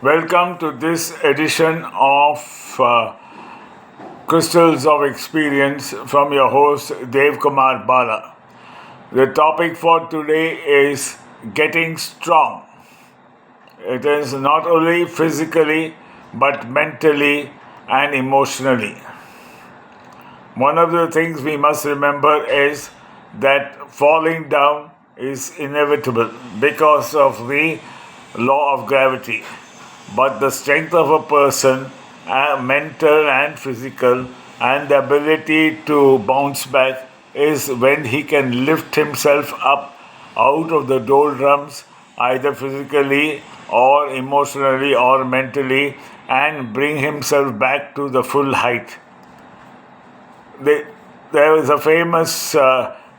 Welcome to this edition of Crystals of Experience from your host Kumar Bala. The topic for today is getting strong. It is not only physically but mentally and emotionally. One of the things we must remember is that falling down is inevitable because of the law of gravity. But the strength of a person, mental and physical, and the ability to bounce back is when he can lift himself up out of the doldrums, either physically or emotionally or mentally, and bring himself back to the full height. There was a famous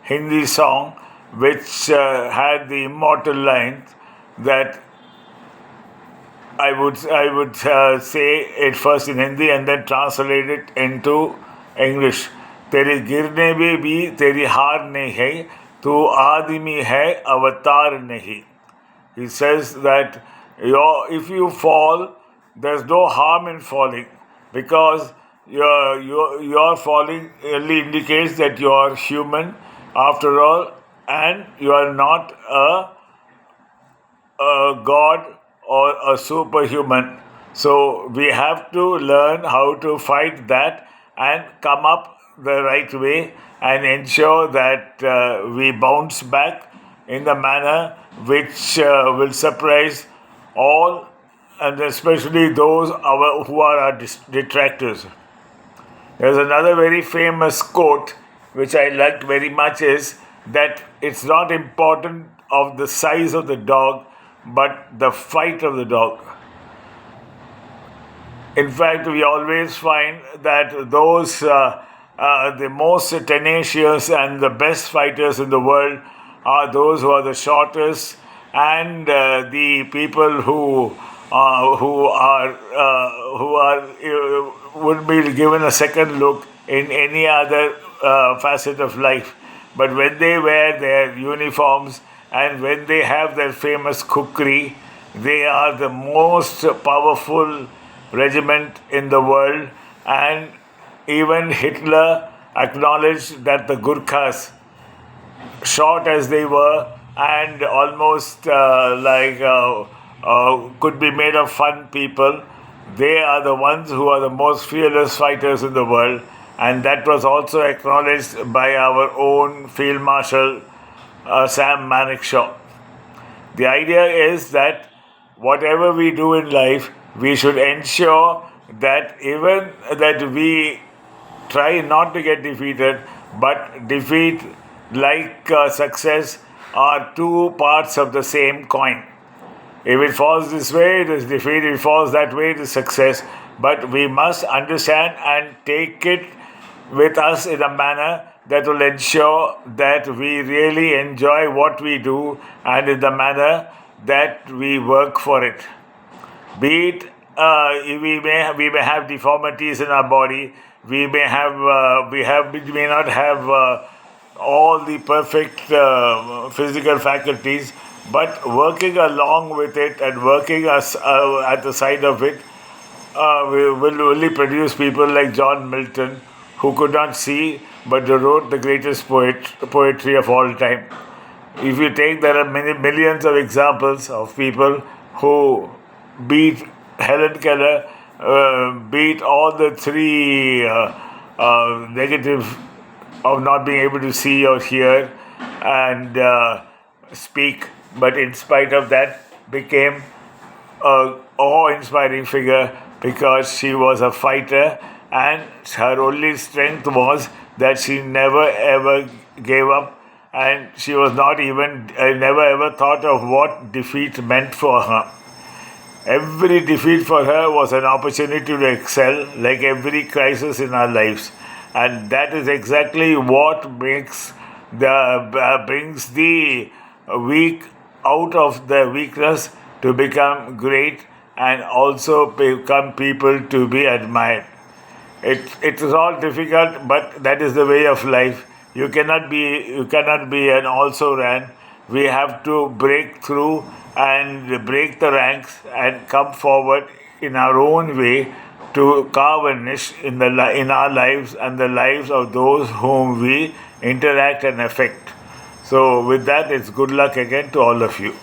Hindi song which had the immortal lines that I would say it first in Hindi and then translate it into English. तेरे गिरने में भी तेरी हार नहीं है, तू आदमी है अवतार नहीं. He says that if you fall, there's no harm in falling because your falling only indicates that you are human after all, and you are not a god or a superhuman. So we have to learn how to fight that and come up the right way and ensure that we bounce back in the manner which will surprise all, and especially those who are our detractors. There's another very famous quote which I liked very much is that it's not important of the size of the dog but the fight of the dog. In fact, we always find that those the most tenacious and the best fighters in the world are those who are the shortest and the people who would be given a second look in any other facet of life. But when they wear their uniforms and when they have their famous kukri, they are the most powerful regiment in the world. And even Hitler acknowledged that the Gurkhas, short as they were and almost could be made of fun people, they are the ones who are the most fearless fighters in the world. And that was also acknowledged by our own Field Marshal Sam Manekshaw. The idea is that whatever we do in life, we should ensure that even that we try not to get defeated, but defeat like success are two parts of the same coin. If it falls this way, it is defeat. If it falls that way, it is success. But we must understand and take it with us in a manner that will ensure that we really enjoy what we do and in the manner that we work for it. Be it we may have deformities in our body, we may not have all the perfect physical faculties, but working along with it and working at the side of it we will only produce people like John Milton, who could not see but wrote the greatest poetry of all time. If you take, there are millions of examples of people who beat Helen Keller, beat all the three negative of not being able to see or hear and speak, but in spite of that became a awe-inspiring figure because she was a fighter and her only strength was that she never ever gave up, and she was not even never ever thought of what defeat meant for her. Every defeat for her was an opportunity to excel, like every crisis in our lives, and that is exactly what brings the weak out of their weakness to become great and also become people to be admired. It is all difficult, but that is the way of life. You cannot be an also ran. we have to break through and break the ranks and come forward in our own way to carve a niche in our lives and the lives of those whom we interact and affect. So, with that, it's good luck again to all of you.